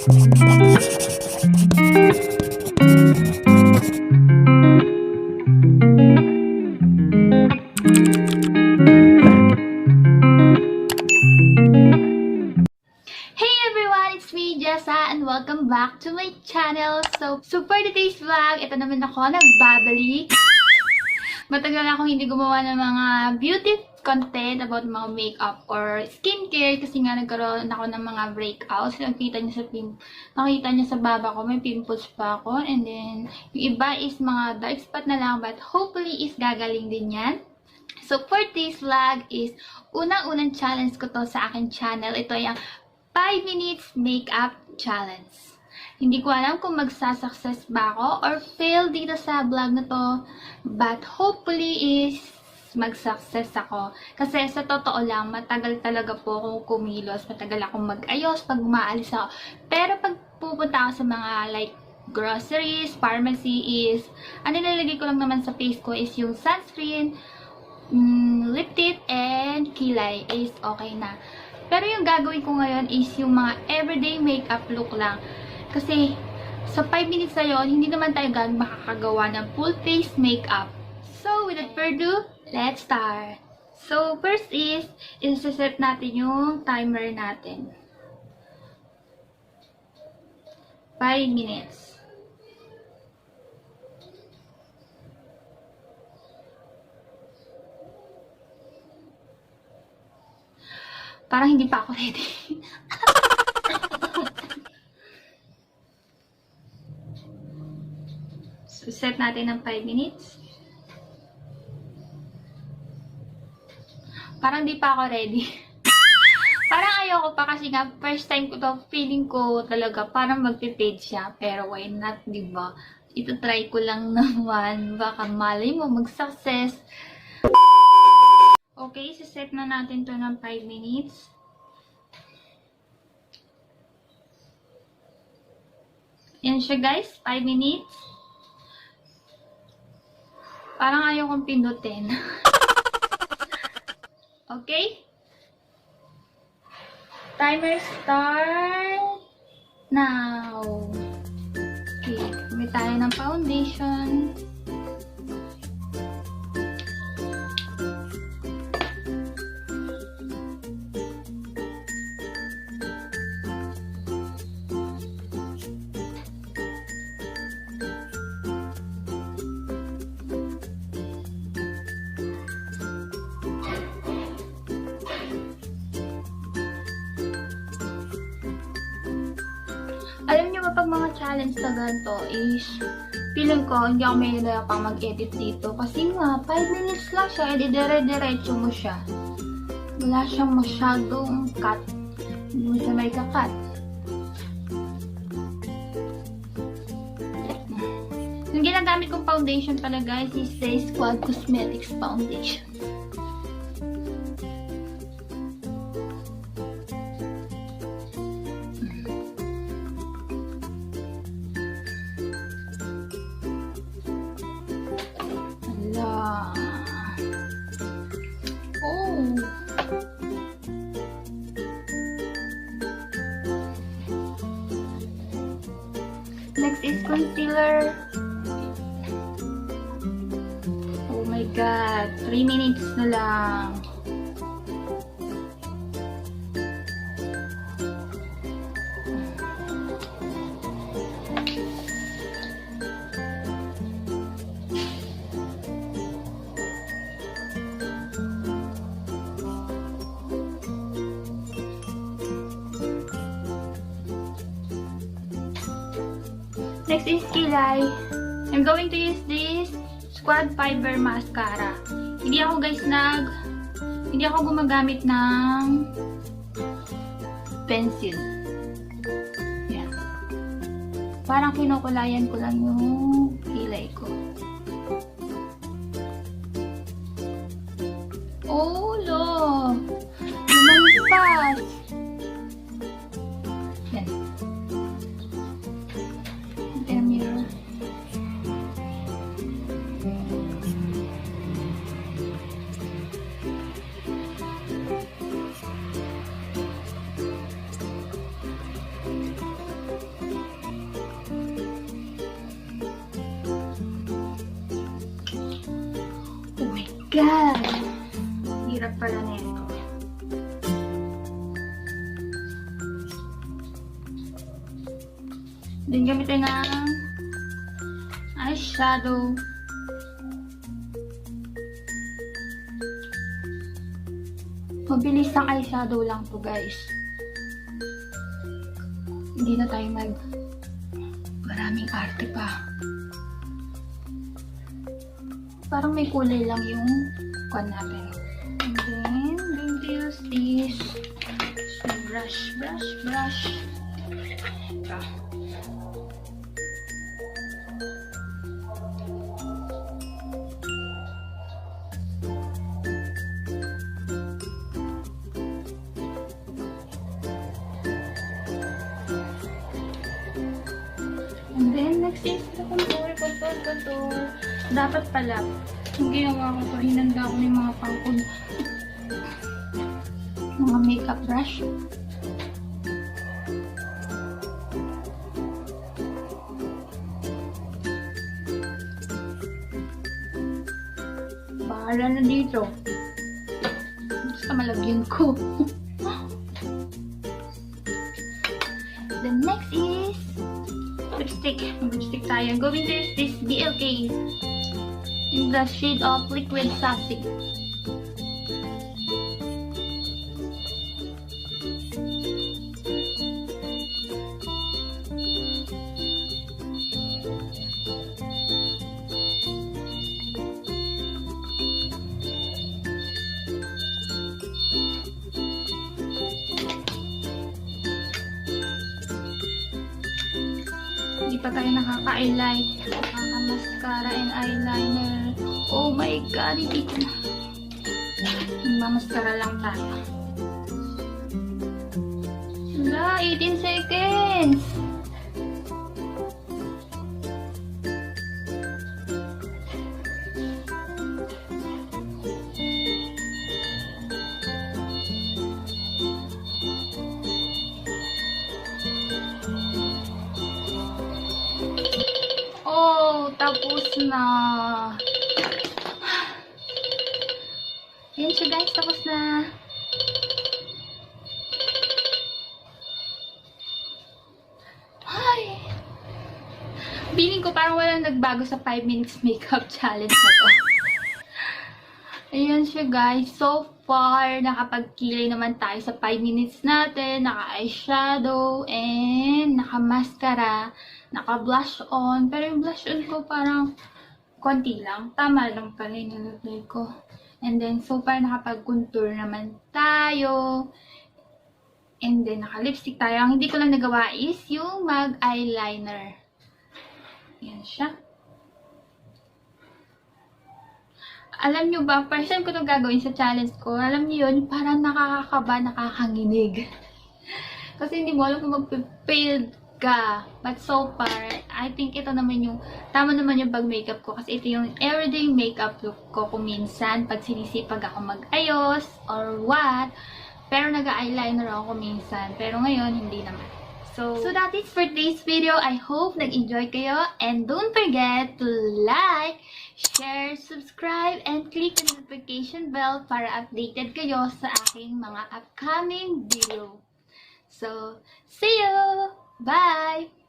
And welcome back to my channel. So for today's vlog, ito naman ako, nagbabalik. Matagal akong hindi gumawa ng mga beauty content about mga makeup or skincare kasi nga nagkaroon ako ng mga breakouts. Nakita niyo sa baba ko, may pimples pa ako. And then, yung iba is mga dark spot na lang, but hopefully is gagaling din yan. So for this vlog is, unang-unang challenge ko to sa aking channel. Ito yung 5 minutes makeup challenge. Hindi ko alam kung magsasucess ba ako or fail dito sa vlog na to, but hopefully is mag-success ako. Kasi sa totoo lang, matagal talaga po akong kumilos, matagal akong mag-ayos pag umaalis ako. Pero pag pupunta ako sa mga like groceries, pharmacy is, ang nilalagay ko lang naman sa face ko is yung sunscreen, lip tint, and kilay is okay na. Pero yung gagawin ko ngayon is yung mga everyday makeup look lang. Kasi sa 5 minutes na yun, hindi naman tayo gano'n makakagawa ng full face makeup. So without further ado, let's start. So first is, isa-set natin yung timer natin. 5 minutes. Parang hindi pa ako ready. So, set natin ng 5 minutes. Parang hindi pa ako ready. Parang ayoko pa kasi nga, first time ko to, feeling ko talaga parang magpipade siya. Pero why not, diba? Ito try ko lang naman. Baka malay mo mag-success. Okay, set na natin to ng 5 minutes. Yan siya guys, 5 minutes. Parang ayaw kong pindutin. Okay? Timer start now. Okay, may tayo ng foundation. Alam niyo ba pag mga challenge na ganito is feeling ko hindi ako may pang mag-edit dito kasi nga 5 minutes lang siya, edi dire-diretso mo siya. Wala siyang masyadong cut. Hindi mo siya may kakat. Yung ginagamit kong foundation pala guys is the Squad Cosmetics Foundation. Oh. Next is concealer. Oh my god, 3 minutes na lang. Next is kilay. I'm going to use this Squad Fiber Mascara. Hindi ako gumagamit ng pencil. Yan. Parang kinukulayan ko lang yung kilay ko. Oh, lo! Lumampas! Yan. Mirror. God! Hirap pala nito. Then gamitin ng eyeshadow. Mabilis ang eyeshadow lang to, guys. Hindi na tayo maraming arte pa. Parang may kulay lang yung kwan natin. And then, going to use this. So, brush. Ito. And then, next is the contour. Dapat pala, yung ginawa ko to, hinanda ko yung mga pangkod. Mga makeup brush. Bahala na dito. Basta malagyan ko. The next is lipstick. Lipstick tayo. I'm going to use this BLK in the shade of Liquid Sassy. Hindi pa tayo nakaka-eyeliner, nakaka-mascara and eyeliner. Oh my God, hindi ko na. Mamaskara lang tayo. Wala, 18 seconds. Oh, tapos na. Yan siya, guys, tapos na. Ay! Feeling ko parang walang nagbago sa 5 minutes makeup challenge na to. Ayan siya, guys. So far, nakapagkilay naman tayo sa 5 minutes natin. Naka-eyeshadow and naka-mascara. Naka-blush on. Pero yung blush on ko parang konti lang. Tama lang pala yung nilagay ko. And then, so far, nakapag-contour naman tayo. And then, naka-lipstick tayo. Ang hindi ko lang nagawa is yung mag-eyeliner. Yan siya. Alam nyo ba, first time ko ito gagawin sa challenge ko. Alam nyo yun, parang nakakakaba, nakakanginig. Kasi hindi mo alam kung mag-fail ka. But so far, I think ito naman yung, tama naman yung pag-makeup ko. Kasi ito yung everyday makeup look ko kung minsan, pag sinisipag ako mag-ayos, or what. Pero nag-eyeliner ako minsan. Pero ngayon, hindi naman. So that is for today's video. I hope nag-enjoy kayo. And don't forget to like, share, subscribe, and click the notification bell para updated kayo sa aking mga upcoming video. So, see you! Bye!